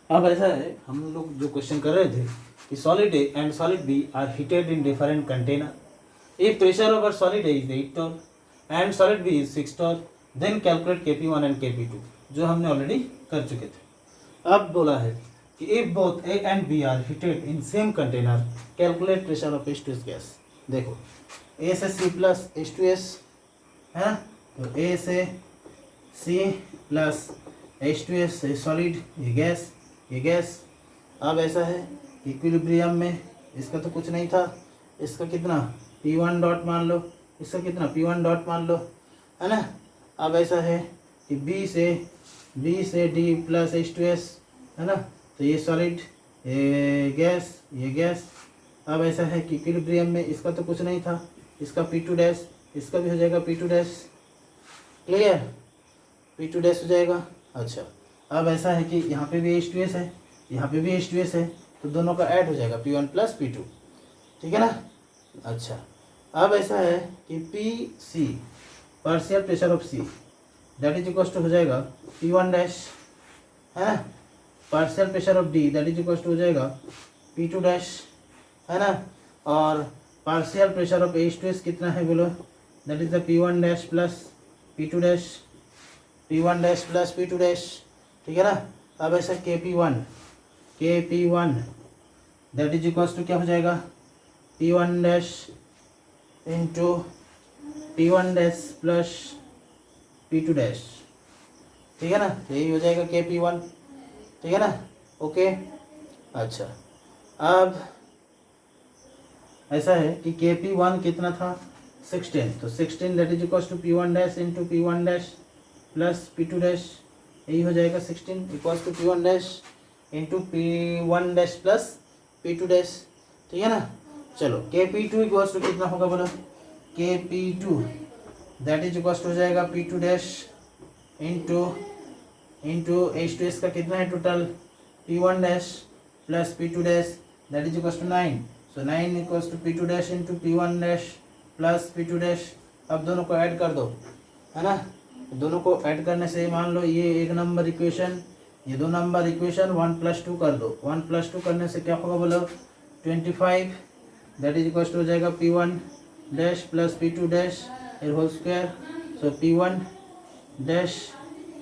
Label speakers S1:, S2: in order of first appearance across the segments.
S1: अब ऐसा है, हम लोग जो क्वेश्चन कर रहे थे कि solid A and solid B are heated in different container. If pressure over solid A is 8 torr and solid B is 6 torr, then calculate Kp1 and Kp2, जो हमने ऑलरेडी कर चुके थे। अब बोला है कि if both A and B are heated in same container, calculate pressure of H2S gas. देखो ए से C प्लस H2S है ना, तो ए से C प्लस H2S सॉलिड, ये गैस। अब ऐसा है इक्विलिब्रियम में इसका तो कुछ नहीं था, इसका कितना P1 डॉट मान लो, इसका कितना P1 डॉट मान लो, है ना। अब ऐसा है कि B से D प्लस H2S है ना, तो ये सॉलिड, ये गैस। अब ऐसा है कि इक्विलिब्रियम में इसका तो कुछ नहीं था, इसका P2 डैश, इसका भी हो जाएगा P2 dash. Clear, P2 dash हो जाएगा। अच्छा, अब ऐसा है कि यहाँ पे भी H2S है, यहाँ पे भी H2S है, तो दोनों का ऐड हो जाएगा P1 प्लस P2, ठीक है ना। अच्छा, अब ऐसा है कि PC partial pressure of C that is equal to हो जाएगा P1 डैश, है ना। Partial pressure of D that is equal to हो जाएगा P2 डैश, है ना। और पार्शियल प्रेशर ऑफ H2S कितना है बोलो, that is the P1 dash plus P2 dash, P1 dash plus P2 dash, ठीक है ना। अब ऐसा Kp1 that is equal to क्या हो जाएगा, P1 dash into P1 dash plus P2 dash, ठीक है ना। यही हो जाएगा Kp1, ठीक है ना। ओके, अच्छा, अब ऐसा है कि Kp1 कितना था 16, तो 16 that is equal to P1 dash into P1 dash plus P2 dash, यही हो जाएगा 16 equals to P1 dash into P1 dash plus P2 dash, ठीक है ना। चलो Kp2 इक्वल्स टू कितना होगा बोलो, Kp2 that is equals to हो जाएगा P2 डैश इंटू H2S का कितना है total, P1 dash plus P2 dash that is equals to 9, so 9 equals to P2 dash into P1 dash plus P2 dash. अब दोनों को ऐड कर दो, है ना। दोनों को ऐड करने से मान लो ये 1 नंबर इक्वेशन, ये 2 नंबर इक्वेशन, 1 + 2 कर दो। 1 + 2 करने से क्या होगा बोलो, 25 दैट इज इक्वल टू हो जाएगा P1 dash plus P2 dash whole square, so P1 dash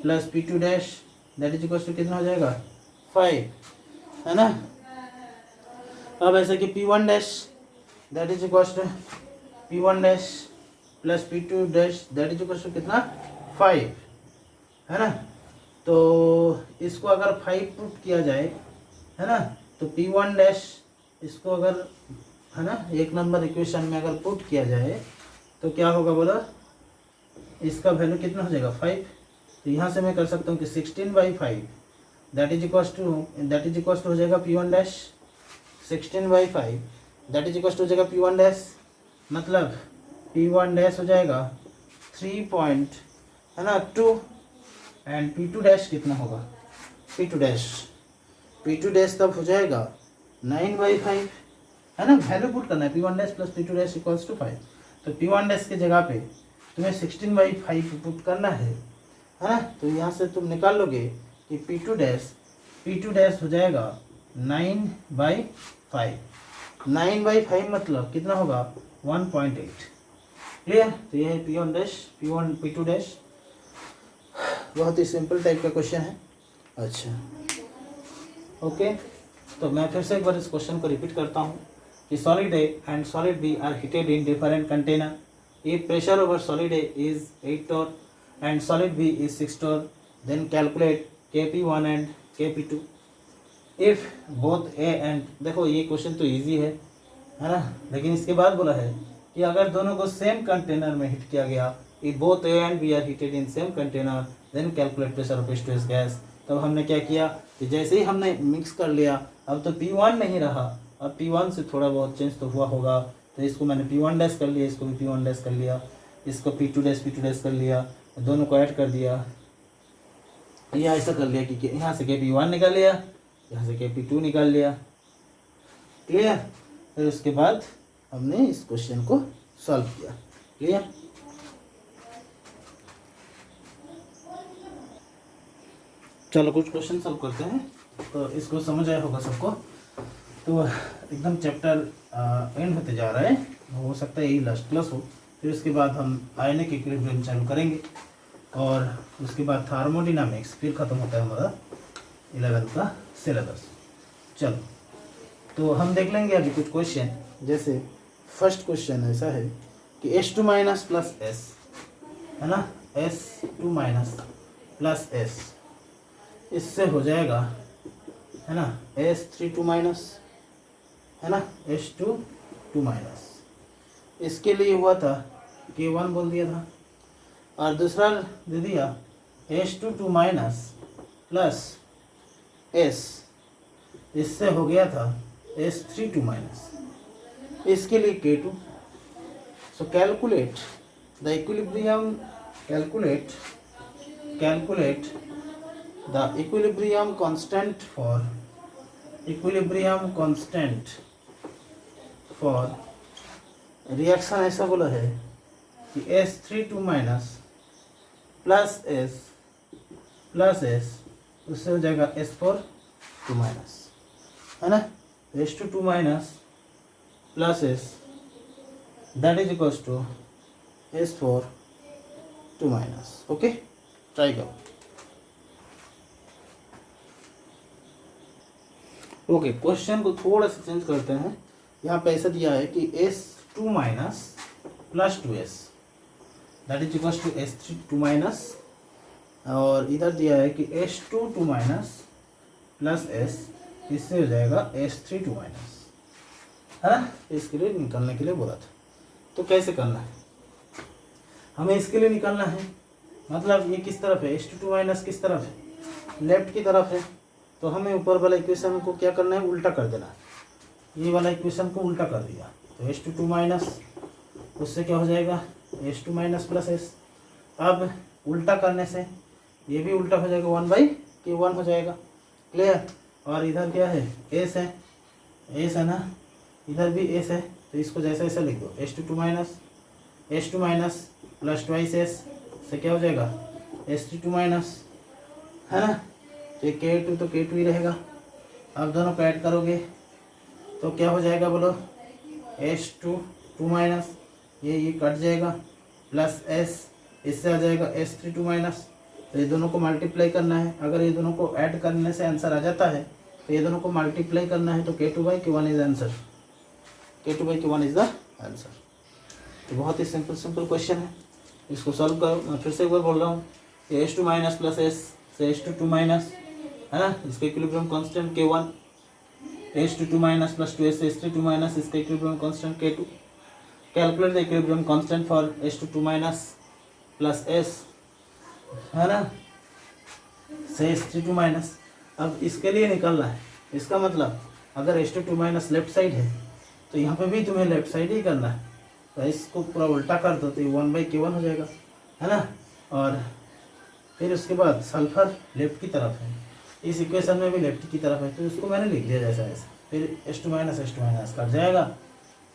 S1: plus P2 dash that is equal to कितना हो जाएगा 5, है ना। अब ऐसा कि P1 dash that is equal to P1 dash plus P2 dash that is equal to कितना 5, है ना। तो इसको अगर 5 पुट किया जाए, है ना, तो P1 डैश इसको अगर, है ना, 1 नंबर इक्वेशन में अगर पुट किया जाए तो क्या होगा बोला, इसका वैल्यू कितना हो जाएगा 5। तो यहाँ से मैं कर सकता हूँ कि 16/5 दैट इज इक्वल टू हो जाएगा P1 dash, 16/5 that is equal to हो जाएगा P1 डैश, मतलब P1 डैश हो जाएगा 3 है ना 2, एंड P2 डैश कितना होगा, P2 डैश तब हो जाएगा 9/5, है ना। वैल्यू पुट करना है, P1 dash plus P2 dash equals to 5, तो P1 डैश के जगह पे तुम्हें 16/5 पुट करना है ना। तो यहाँ से तुम निकाल लोगे कि P2 डैश हो जाएगा 9/5, 9/5 मतलब कितना होगा 1.8। क्लियर, तो ये है P1 डैश, P2 डैश। बहुत ही सिंपल टाइप का क्वेश्चन है। अच्छा, ओके, तो मैं फिर से एक बार इस क्वेश्चन को रिपीट करता हूँ कि solid A and solid B are heated in different container. If pressure over solid A is 8 torr and solid B is 6 torr, then calculate Kp1 and Kp2 if both A and. देखो ये question तो easy है ना, लेकिन इसके बाद बोला है कि अगर दोनों को सेम कंटेनर में हीट किया गया, if both A and B are heated in same container, then calculate pressure of H2S gas. तब हमने क्या किया कि जैसे ही हमने मिक्स कर लिया, अब तो P1 नहीं रहा, अब P1 से थोड़ा बहुत चेंज तो हुआ होगा, तो इसको मैंने P1 डैश कर लिया, इसको भी P1 डैश कर लिया, इसको P2 डैश कर लिया, दोनों को ऐड कर दिया। या ऐसा कर लिया कि यहाँ से Kp1 निकाल लिया, यहाँ से Kp2 निकाल लिया। क्लियर, फिर उसके बाद हमने इस क्वेश्चन को सॉल्व किया। क्लियर, चलो कुछ क्वेश्चन सॉल्व करते हैं, तो इसको समझ आया होगा सबको। तो एकदम चैप्टर एंड होते जा रहा है, हो सकता है यही लास्ट क्लास हो। फिर उसके बाद हम आयनिक इक्विलिब्रियम चालू करेंगे और उसके बाद थर्मोडायनामिक्स, फिर ख़त्म होता है हमारा 11th का सिलेबस। चलो तो हम देख लेंगे अभी कुछ क्वेश्चन। जैसे फर्स्ट क्वेश्चन ऐसा है कि H2 माइनस प्लस एस, है ना, S2 माइनस प्लस एस, इससे हो जाएगा, है ना, S32 माइनस, है ना, H2 माइनस। इसके लिए हुआ था K1 बोल दिया था, और दूसरा दे दिया H2 माइनस प्लस S, इससे हो गया था S32 माइनस। इसके लिए K2। So calculate the equilibrium, calculate the equilibrium constant for reaction ऐसा बोला है कि S32 माइनस प्लस एस उससे हो जाएगा S42 माइनस, है ना, S22 minus plus S that is equals to S42 minus. Okay, try करो। ओके, क्वेश्चन को थोड़ा सा चेंज करते हैं। यहाँ पे ऐसा दिया है कि S2 minus plus 2S that is equals to S32 minus, और इधर दिया है कि S22 माइनस प्लस S, इससे हो जाएगा S32 माइनस, है ना। इसके लिए निकालने के लिए बोला था। तो कैसे करना है हमें, इसके लिए निकालना है, मतलब ये किस तरफ है, S22 माइनस किस तरफ है, लेफ्ट की तरफ है। तो हमें ऊपर वाला इक्वेशन को क्या करना है, उल्टा कर देना है। ये वाला इक्वेशन को उल्टा कर दिया तो S22 माइनस, उससे क्या हो जाएगा S2 माइनस प्लस S। अब उल्टा करने से ये भी उल्टा हो जाएगा, 1/K1 हो जाएगा। क्लियर। और इधर क्या है, S है ना, इधर भी S है, तो इसको जैसा ऐसा लिख दो, S2 माइनस प्लस 2S से क्या हो जाएगा S32 माइनस, है ना। तो K2 तो K2 ही रहेगा। अब दोनों को ऐड करोगे तो क्या हो जाएगा बोलो, S2 माइनस, ये कट जाएगा, प्लस S, इससे आ जाएगा S32 माइनस। तो ये दोनों को मल्टीप्लाई करना है। अगर ये दोनों को ऐड करने से आंसर आ जाता है तो ये दोनों को मल्टीप्लाई करना है, तो K2/K1 is answer, K2/K1 is the answer. तो बहुत ही सिंपल क्वेश्चन है, इसको सॉल्व करो। मैं फिर से एक बार बोल रहा हूँ, S2 माइनस प्लस S से S22 माइनस, है ना, इसका equilibrium constant K1, S22 minus plus 2S से S32 माइनस, इसका equilibrium constant K2। Calculate the equilibrium constant for S22 minus plus S, है ना, से S32 माइनस। अब इसके लिए निकालना है, इसका मतलब अगर S22 माइनस लेफ्ट साइड है तो यहाँ पे भी तुम्हें लेफ्ट साइड ही करना है। तो इसको पूरा उल्टा कर दो तो ये 1/K1 हो जाएगा, है ना। और फिर उसके बाद सल्फर लेफ्ट की तरफ है, इस इक्वेशन में भी लेफ्ट की तरफ है, तो उसको मैंने लिख दिया जैसा ऐसा। फिर S2 माइनस कट जाएगा,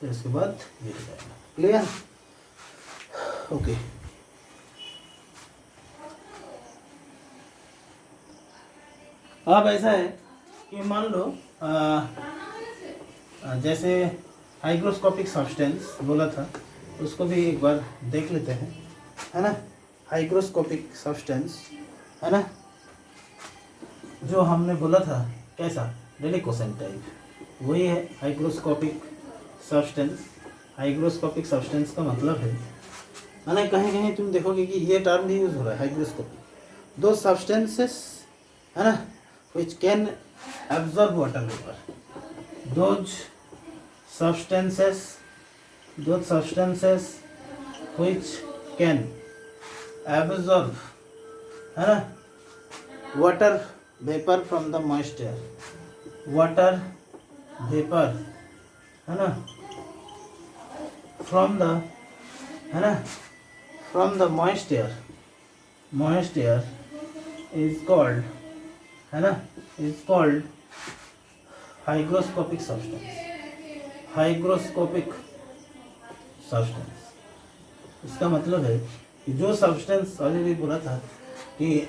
S1: फिर उसके बाद ये हो जाएगा। क्लियर। ओके, अब ऐसा है कि मान लो जैसे हाइग्रोस्कोपिक सब्सटेंस बोला था, उसको भी एक बार देख लेते हैं, है ना। हाइग्रोस्कोपिक सब्सटेंस, है ना, जो हमने बोला था कैसा, डेलिकोसेन टाइप, वही है हाइग्रोस्कोपिक सब्सटेंस। हाइग्रोस्कोपिक सब्सटेंस का मतलब है, माने कहीं कहीं तुम देखोगे कि ये टर्म भी यूज हो रहा है, हाइग्रोस्कोपिक। दो सब्सटेंसेस, है ना, which can absorb water vapor, those substances which can absorb, है ना, water vapor from the moisture, water vapor, है ना, from the, है ना, from the moisture is called, है ना, is called hygroscopic substance. Hygroscopic substance, इसका मतलब है कि जो सब्सटेंस अभी भी बोला था कि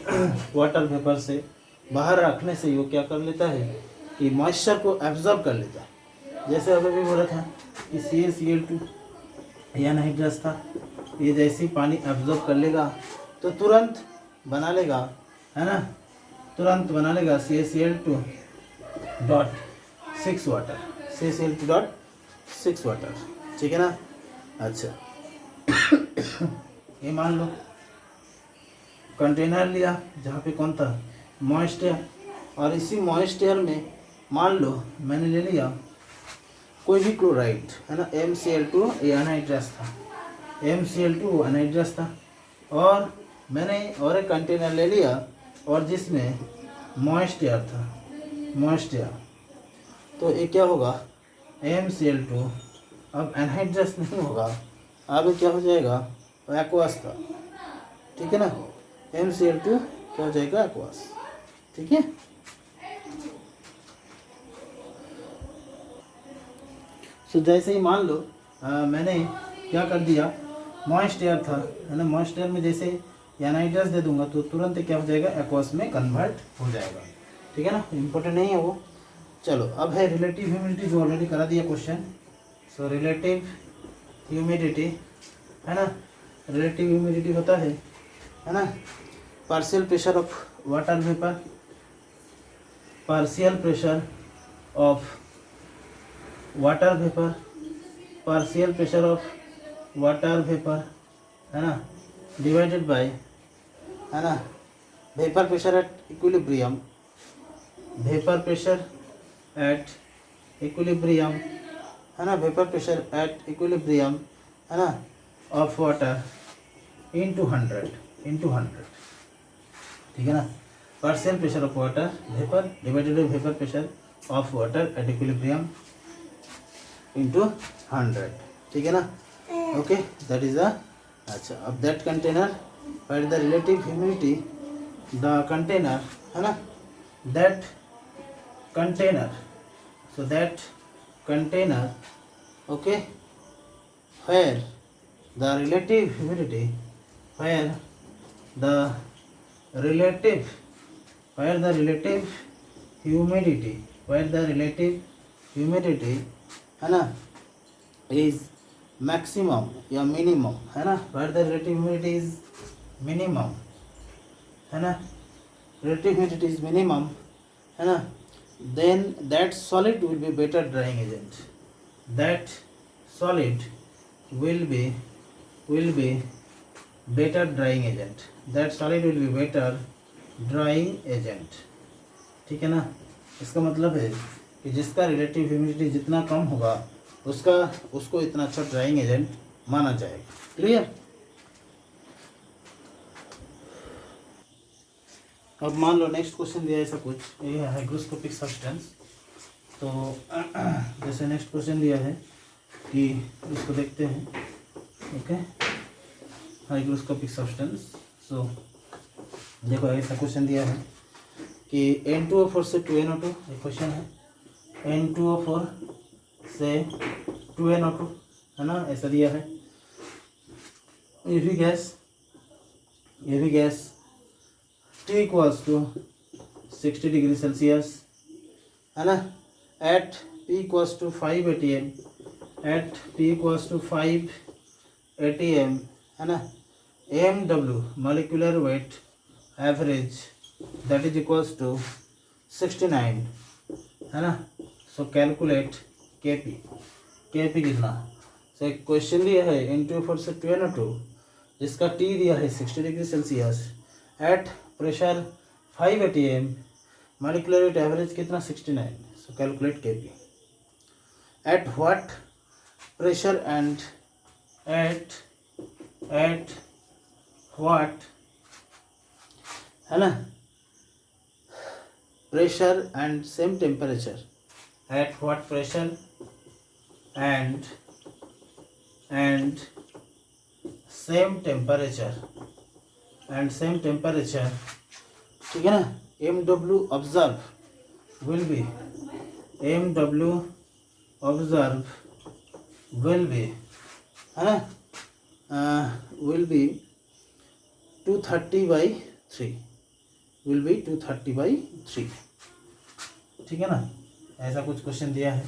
S1: वाटर वेपर से बाहर रखने से वो क्या कर लेता है कि मॉइस्चर को एब्जॉर्ब कर लेता है। जैसे अभी भी बोला था कि CaCl2 एनहाइड्रस था, ये जैसे ही पानी एब्जॉर्ब कर लेगा तो तुरंत बना लेगा, है ना, तुरंत बना लेगा CaCl2.6 वाटर, CaCl2.6 वाटर, ठीक है ना। अच्छा ये मान लो कंटेनर लिया जहाँ पे कौन था, मॉइस्ट एयर, और इसी मॉइस्ट एयर में मान लो मैंने ले लिया कोई भी क्लोराइड, है ना, MCl2 ये अनहाइड्रस था, MCl2 अनहाइड्रस था, और मैंने और एक कंटेनर ले लिया और जिसमें मॉइस्ट एयर था, मॉइस्ट एयर, तो ये क्या होगा MCl2 अब एनहाइड्रस नहीं होगा, अब क्या हो जाएगा एक्वास था, ठीक है ना, MCl2 क्या हो जाएगा एक्वास, ठीक है। सो जैसे ही मान लो मैंने क्या कर दिया, मॉइस्ट एयर था, है ना, मॉइस्ट एयर में जैसे एनहाइड्रस दे दूंगा तो तुरंत क्या हो जाएगा एक्वास में कन्वर्ट हो जाएगा, ठीक है ना, इम्पोर्टेंट नहीं है वो। चलो अब है रिलेटिव ह्यूमिडिटी, जो ऑलरेडी करा दिया क्वेश्चन। सो रिलेटिव ह्यूमिडिटी, है ना, रिलेटिव ह्यूमिडिटी होता है ना, partial pressure of water vapour, partial pressure of water vapour, partial pressure of water vapour, है ना, डिवाइडेड बाय, है ना, vapour pressure at equilibrium, vapour pressure at equilibrium, है ना, वेपर प्रेशर एट इक्विलिब्रियम, है ना, ऑफ वाटर इंटू 100, ठीक है ना, partial pressure of water vapour divided by vapour pressure of water at equilibrium into 100, ठीक है ना, ओके, दैट इज द, अच्छा अब that container find the relative humidity, the container, है ना, that container, so that container, okay, where the relative humidity, where the relative humidity, है ना, is maximum या मिनिमम, है ना, where the relative humidity is minimum, है ना, relative humidity is minimum, है ना, then that solid will be better drying agent, that solid will be better drying agent, that solid will be better drying agent, ठीक है ना। इसका मतलब है कि जिसका रिलेटिव ह्यूमिडिटी जितना कम होगा उसको इतना अच्छा ड्राइंग एजेंट माना जाएगा, क्लियर। अब मान लो नेक्स्ट क्वेश्चन दिया ऐसा कुछ, ये है हाइग्रोस्कोपिक सब्सटेंस, तो जैसे नेक्स्ट क्वेश्चन दिया है कि इसको देखते हैं, ओके, हाइग्रोस्कोपिक सब्सटेंस। सो देखो ऐसा क्वेश्चन दिया है कि N2O4 से 2NO2, ये क्वेश्चन है, N2O4 से 2NO2, है ना, ऐसा दिया है, ये भी gas T equals to 60 degree Celsius, है ना, at P equals to 5 atm, at P equals to 5 atm, है ना, MW molecular weight average that is equals to 69, है ना। सो कैलकुलेट KP कितना, सो एक क्वेश्चन दिया है N2O4 से 2NO2 जिसका T दिया है 60 degree Celsius, at pressure 5 atm, molecular weight average कितना 69, सो calculate KP at what pressure and at what, है ना, pressure and same temperature, at what pressure and same temperature, ठीक है ना, MW observe will be, है ना, will be 230/3, विल बी 230/3। ठीक है ना, ऐसा कुछ क्वेश्चन दिया है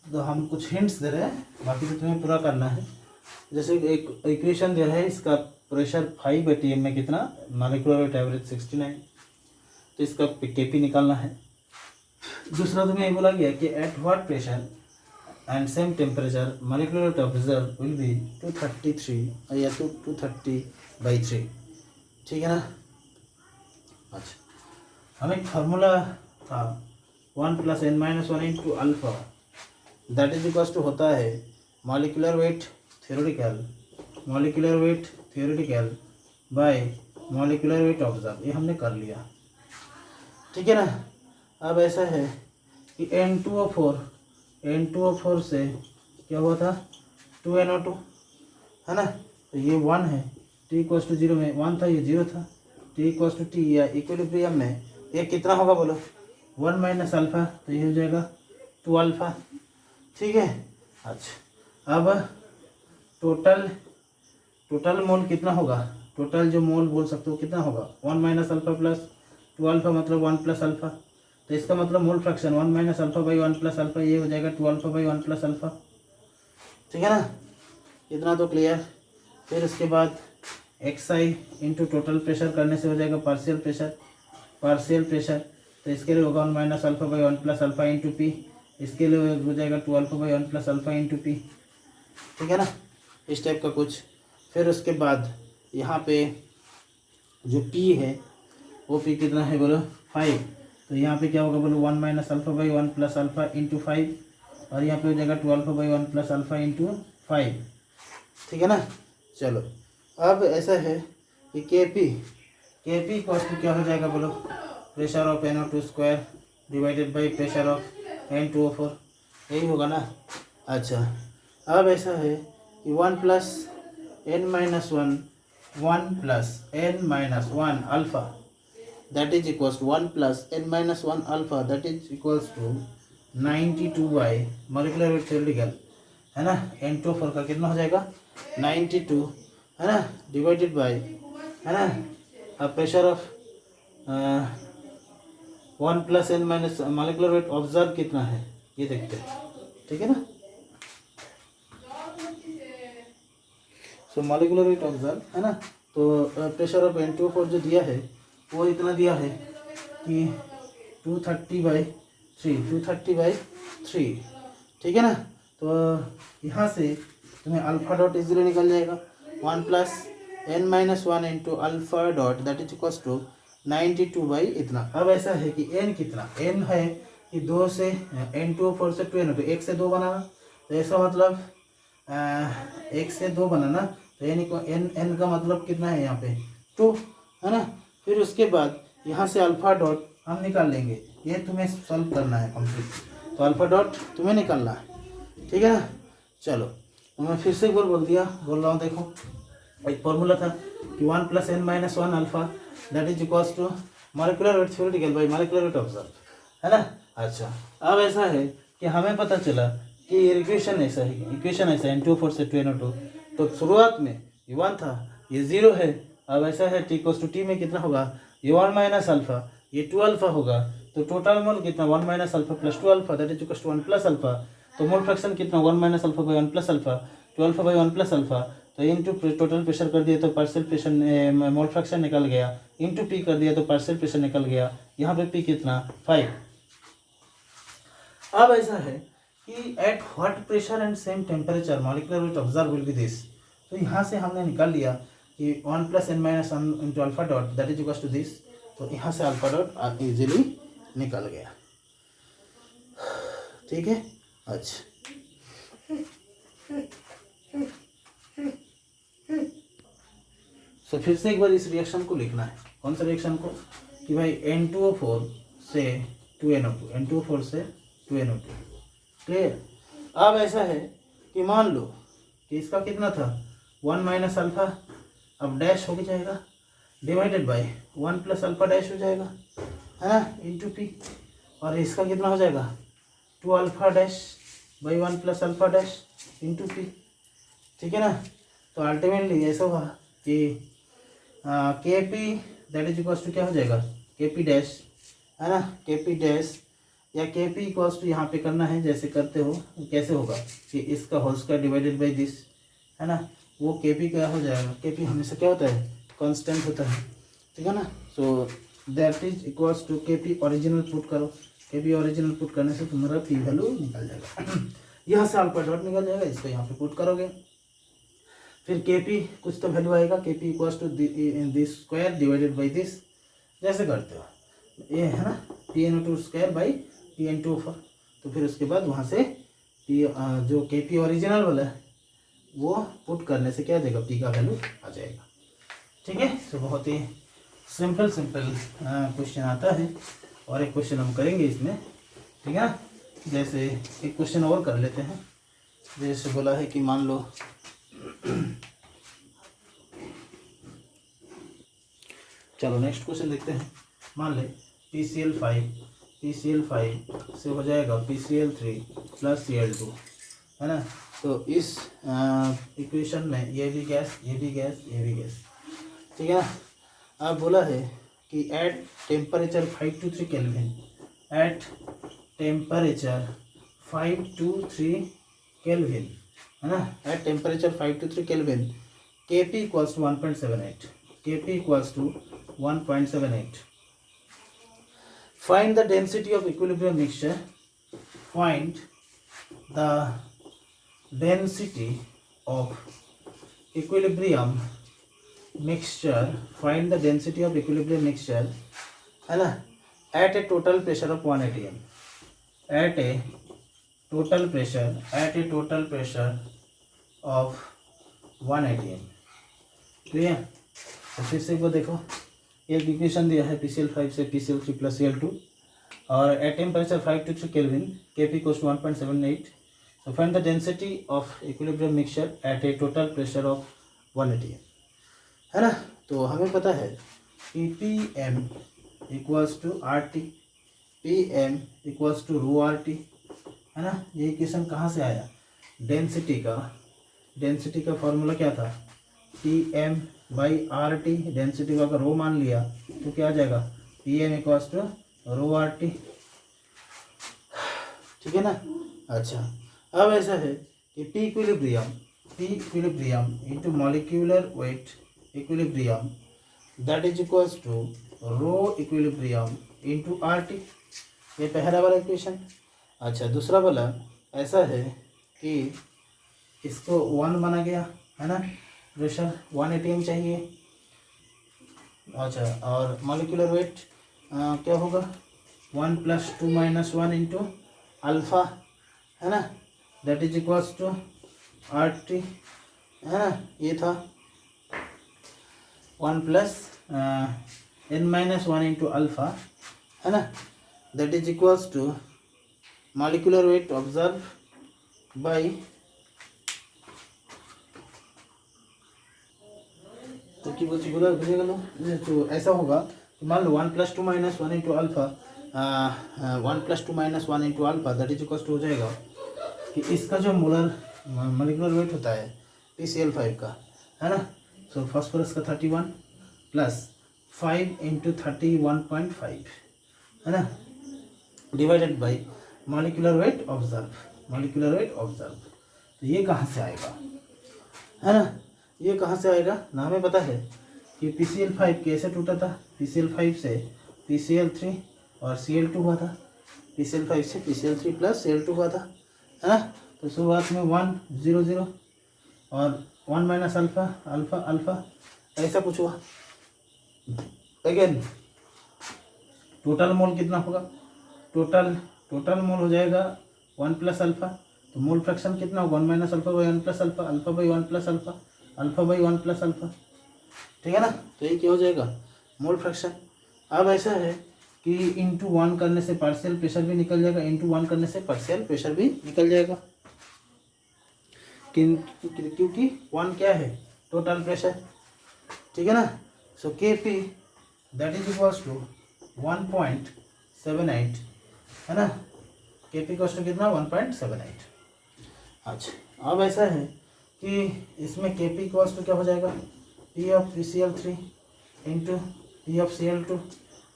S1: तो हम कुछ हिंट्स दे रहे हैं, बाकी तो तुम्हें पूरा करना है। जैसे एक इक्वेशन दे रहा है, इसका प्रेशर 5/Atm में कितना, मॉलिक्यूलर वेट एवरेज 69, तो इसका Kp निकालना है। दूसरा तुम्हें ये बोला गया कि at what pressure and same temperature molecular weight observe will be 233 या 230/3। ठीक है ना। अच्छा, हमें एक फार्मूला था 1 + n-1 into alpha that is equals to होता है molecular weight theoretical by molecular weight observe. ये हमने कर लिया। ठीक है ना। अब ऐसा है कि N2O4 से क्या हुआ था 2NO2 है ना, तो ये 1 है, t=0 में 1 था, ये 0 था, t=t या इक्विलिब्रियम में ये कितना होगा बोलो 1 - अल्फा, तो ये हो जाएगा 2 अल्फा। ठीक है। अच्छा, अब टोटल मोल कितना होगा, टोटल जो मोल बोल सकते हो कितना होगा 1 - अल्फा प्लस 2 अल्फा मतलब 1 + अल्फा, तो इसका मतलब मोल फ्रैक्शन 1 - अल्फा/1 + अल्फा, ये हो जाएगा 2 अल्फा/1 + अल्फा। ठीक है ना, इतना तो क्लियर। फिर उसके बाद XI इंटू टोटल प्रेशर करने से हो जाएगा पार्शियल प्रेशर, तो इसके लिए होगा 1 - अल्फा/1 + अल्फा इंटू पी, इसके लिए हो जाएगा 2 अल्फा/1 + अल्फा इंटू पी। ठीक है ना, इस टाइप का कुछ। फिर उसके बाद यहाँ पे जो P है वो P कितना है बोलो 5, तो यहाँ पे क्या होगा बोलो 1 - अल्फा/1 + अल्फा इंटू 5, और यहाँ पे हो जाएगा 2 अल्फा/1 + अल्फा इंटू 5। ठीक है ना। चलो, अब ऐसा है कि Kp कॉस्ट क्या हो जाएगा बोलो pressure of NO2² divided by pressure of N2O4, यही होगा ना। अच्छा, अब ऐसा है कि 1 + n-1 alpha that is equals to 1 + n-1 alpha that is equals to 92 by molecular weight theoretical है ना, N2O4 का कितना हो जाएगा 92 है ना, डिवाइडेड बाय है ना, अब pressure of 1 + n- molecular weight observe कितना है ये देखते हैं। ठीक है ना, तो मॉलिक्यूलर वेट ऑब्जर्व है ना, तो प्रेशर ऑफ N2O4 जो दिया है वो इतना दिया है कि 230/3। ठीक है ना, तो यहाँ से तुम्हें अल्फा डॉट इजीली निकल जाएगा 1 + n-1 into alpha dot that is equals to 92 इतना। अब ऐसा है कि n कितना, n है कि 2 से N2O4 से 2NO2, 1 से 2 बनाना, तो ऐसा मतलब 1 से 2 बनाना, तो n का मतलब कितना है यहाँ पे 2 है ना। फिर उसके बाद यहाँ से अल्फा डॉट हम निकाल लेंगे, ये तुम्हें सॉल्व करना है कंप्लीट, तो अल्फा डॉट तुम्हें निकालना है। ठीक है ना। चलो, तो मैं फिर से एक बार बोल रहा हूँ, देखो एक फॉर्मूला था कि 1 + n-1 alpha that is equals to molecular weight theoretical by molecular weight observe है ना। अच्छा, अब ऐसा है कि हमें पता चला कि इक्वेशन ऐसा है N2O4 से 2NO2, तो शुरुआत में ये 1 था, ये 0 है। अब ऐसा है t में कितना होगा, ये 1 - अल्फा, ये 2 अल्फा होगा, तो टोटल मोल कितना 1 - alpha plus 2 alpha that is equals to 1 + alpha, तो मोल फ्रैक्शन कितना 1 - अल्फा/1 + अल्फा 2 अल्फा/1 + अल्फा, तो इंटू टोटल प्रेशर कर दिया तो पार्शियल प्रेशर मोल फ्रैक्शन निकल गया, इंटू पी कर दिया तो पार्शियल प्रेशर निकल गया, यहाँ पे पी कितना 5। अब ऐसा है कि at what pressure and same temperature molecular weight observe will be this, तो यहाँ से हमने निकाल लिया कि 1 + n-1 into alpha dot that is equals to this, तो यहाँ से अल्फा डॉट इजीली निकल गया। ठीक है। अच्छा, तो फिर से एक बार इस रिएक्शन को लिखना है, कौन सा रिएक्शन को, कि भाई N2O4 से 2NO2 क्लियर। अब ऐसा है कि मान लो कि इसका कितना था 1 - अल्फा, अब डैश हो जाएगा डिवाइडेड बाय 1 + अल्फा डैश हो जाएगा है ना, इंटू पी, और इसका कितना हो जाएगा 2 alpha dash by 1 + alpha dash into P. ठीक है ना, तो अल्टीमेटली ऐसा हुआ कि Kp that is equals to क्या हो जाएगा के पी डैश, है ना, के पी डैश या के पी इक्वल्स टू यहाँ पे करना है जैसे करते हो, कैसे होगा कि इसका whole square divided by this, है ना, वो के पी क्या हो जाएगा, के पी हमेशा क्या होता है कांस्टेंट होता है, ठीक है ना। So that is equals to K P original put करो, के पी ओरिजिनल पुट करने से तुम्हारा पी वैल्यू निकल जाएगा यहाँ से अल्फा डॉट निकल जाएगा, इसको यहाँ पे पुट करोगे, फिर के पी कुछ तो वैल्यू आएगा, K P equals to this square divided by this, जैसे करते हो ये है ना, P N two square by P N two over, तो फिर उसके बाद वहाँ से पी जो के पी ओरिजिनल वाला है वो पुट करने से क्या आ जाएगा, पी का वैल्यू आ जाएगा, ठीक है। तो बहुत ही सिंपल क्वेश्चन आता है, और एक क्वेश्चन हम करेंगे इसमें, ठीक है ना। जैसे एक क्वेश्चन और कर लेते हैं, जैसे बोला है कि मान लो चलो नेक्स्ट क्वेश्चन देखते हैं। मान ले PCl5 से हो जाएगा PCl3 प्लस Cl2, है ना। तो इस इक्वेशन में ये भी गैस, ये भी गैस, ये भी गैस, ठीक है ना। अब बोला है कि at temperature 5 to 3 kelvin, at temperature 5 to 3 kelvin, है ना, at temperature 5 to 3 kelvin Kp equals to 1.78, Kp equals to 1.78. Find the density of equilibrium mixture. Find the density of equilibrium mixture. Find the density of equilibrium mixture, है ना, at a total pressure of 1 atm. At a total pressure of 1 atm. Clear. तो फिर से वो देखो, एक equation दिया है PCl5 से PCl3 प्लस Cl2, और at temperature 5 to 3 kelvin Kp equals to 1.78. So find the density of equilibrium mixture at a total pressure of 1 atm, है ना। तो हमें पता है कि Pm equals to RT, Pm equals to rho RT, है ना। ये इक्वेशन कहाँ से आया, डेंसिटी का फॉर्मूला क्या था, Pm बाई RT, डेंसिटी का अगर रो मान लिया तो क्या आ जाएगा, Pm equals to rho RT, ठीक है ना। अच्छा, अब ऐसा है कि P equilibrium into molecular weight equilibrium that is equals to rho equilibrium into RT, ये पहला वाला इक्वेशन। अच्छा, दूसरा वाला ऐसा है कि इसको 1 माना गया, है ना, प्रेशर 1 atm चाहिए। अच्छा, और मॉलिक्यूलर वेट क्या होगा, 1 + 2 - 1 इंटू अल्फ़ा, है ना, that is equals to RT, है ना। ये था 1 + n - 1 इंटू अल्फ़ा, है ना, that is equals to molecular weight observe by, तो कि वो बोला बुझे गलो। तो ऐसा होगा कि मान लो 1 + 2 - 1 into alpha, 1 + 2 - 1 into alpha that is equals to हो जाएगा कि इसका जो मोलर वेट होता है PCl5 का, है ना। सो फॉस्फोरस का 31 प्लस 5 इंटू 31.5, है ना, divided by molecular weight observe. तो ये कहाँ से आएगा, है ना, ये कहाँ से आएगा ना, हमें पता है कि PCl5 कैसे टूटा था, PCl5 से PCl3 और Cl2 हुआ था, PCl5 से PCl3 प्लस Cl2 हुआ था, है ना। तो शुरुआत में 1 0 0 और 1 - अल्फ़ा ऐसा कुछ हुआ। अगेन टोटल मोल कितना होगा, टोटल मोल हो जाएगा 1 + अल्फ़ा, तो मोल फ्रैक्शन कितना होगा, 1 - alpha by 1 + alpha, alpha by 1 + alpha, alpha by 1 + alpha, ठीक है ना। तो ये क्या हो जाएगा, मोल फ्रैक्शन। अब ऐसा है कि इंटू 1 करने से पार्शियल प्रेशर भी निकल जाएगा, इंटू 1 करने से पार्शियल प्रेशर भी निकल जाएगा, क्योंकि 1 क्या है, टोटल प्रेशर, ठीक है ना। So Kp that is equals to 1.78, है ना, Kp इक्वल्स टू कितना, 1.78। अच्छा, अब ऐसा है कि इसमें Kp इक्वल्स टू क्या हो जाएगा, P of PCl3 into P of Cl2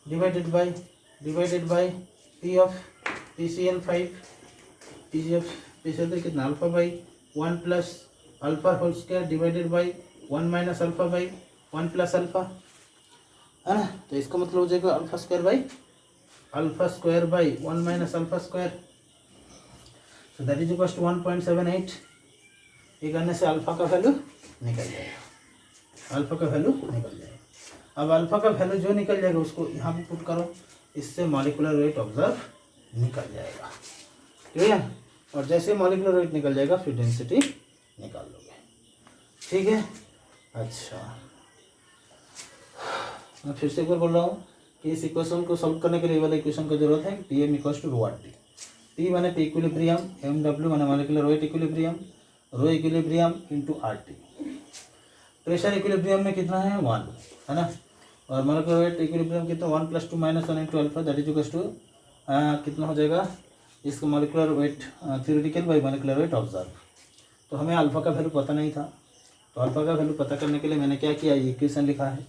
S1: divided by P of PCl5, P of PCl3 कितना alpha by 1 plus alpha whole square divided by 1 minus alpha by 1 plus alpha, है ना। तो इसका मतलब हो जाएगा alpha square by 1 minus alpha square, so that is equal to 1.78। ये करने से अल्फा का वैल्यू निकल जाएगा, अल्फा का वैल्यू निकल जाएगा। अब अल्फा का वैल्यू जो निकल जाएगा उसको यहाँ पे पुट करो, इससे मॉलिक्यूलर वेट ऑब्जर्व निकल जाएगा, ठीक है। और जैसे मॉलिक्यूलर वेट निकल जाएगा फिर डेंसिटी निकाल लोगे, ठीक है। अच्छा, मैं फिर से एक बार बोल रहा हूँ कि इस इक्वेशन को सॉल्व करने के लिए वाला इक्वेशन की जरूरत है T M equals to rho R T. T माने पी इक्विलिब्रियम, एम डब्ल्यू माने molecular weight equilibrium, rho equilibrium into R T. Pressure equilibrium में कितना है 1, है ना। और मॉलिक्यूलर वेट इक्विलिब्रियम कितना 1 + 2 - 1 into alpha, that is equals to कितना हो जाएगा इसका molecular weight theoretical by molecular weight observe. तो हमें अल्फा का वैल्यू पता नहीं था, तो अल्फा का वैल्यू पता करने के लिए मैंने क्या किया, इक्वेशन लिखा है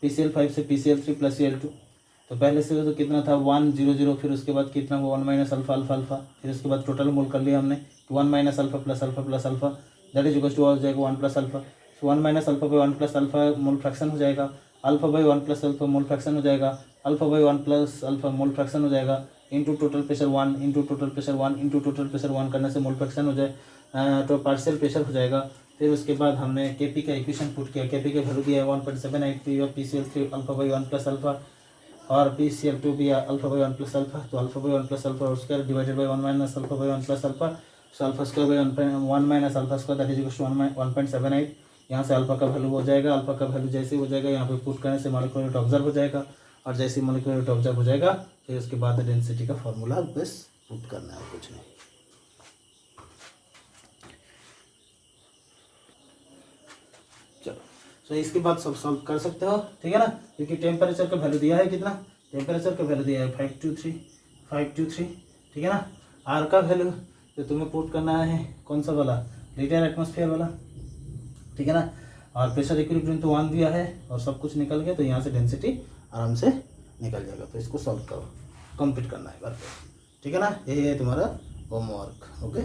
S1: PCl5 से PCl3 प्लस Cl2। तो पहले से तो कितना था 1 0 0, फिर उसके बाद कितना हुआ 1 माइनस अल्फा अल्फा अल्फा, फिर उसके बाद टोटल मोल कर लिया हमने 1 minus alpha plus alpha that is equal to हो जाएगा 1 plus alpha. So 1 minus alpha by 1 plus alpha mole fraction हो जाएगा, alpha by 1 plus alpha mole fraction हो जाएगा, alpha by 1 plus alpha mole fraction हो जाएगा, into total pressure 1 into total pressure 1 into total pressure 1 करने से मोल fraction हो जाए तो पार्शियल प्रेशर हो जाएगा। फिर उसके बाद हमने केपी का इक्वेशन पुट किया, केपी का वैल्यू दिया 1.78 पी और PCl3 alpha by 1 plus alpha और PCl2 भी अल्फा बाई 1 प्लस अल्फा, तो alpha by 1 plus alpha square divided by 1 minus alpha by 1 plus alpha, so alpha square by 1 minus alpha square that is equal to 1.78। यहाँ से alpha का value हो जाएगा, alpha का value जैसे हो जाएगा यहाँ पे पुट करने से मॉलिक्यूलर वेट ऑब्जर्व हो जाएगा, और जैसे मॉलिक्यूलर वेट ऑब्जर्व हो जाएगा फिर उसके बाद डेंसिटी का फॉर्मूला बस पुट करना है, कुछ नहीं। चलो, तो इसके बाद सब सॉल्व कर सकते हो, ठीक है ना, क्योंकि टेम्परेचर का वैल्यू दिया है कितना, टेम्परेचर का वैल्यू दिया है 523, ठीक है ना। आर का वैल्यू तो तुम्हें पुट करना है कौन सा वाला, लीटर एटमॉस्फेयर वाला, ठीक है ना। और प्रेशर इक्विलिब्रियम तो 1 दिया है और सब कुछ निकल गया, तो यहाँ से डेंसिटी आराम से निकल जाएगा। तो इसको सॉल्व करो, कंप्लीट करना है बार, ठीक है ना। ये है तुम्हारा होमवर्क, ओके।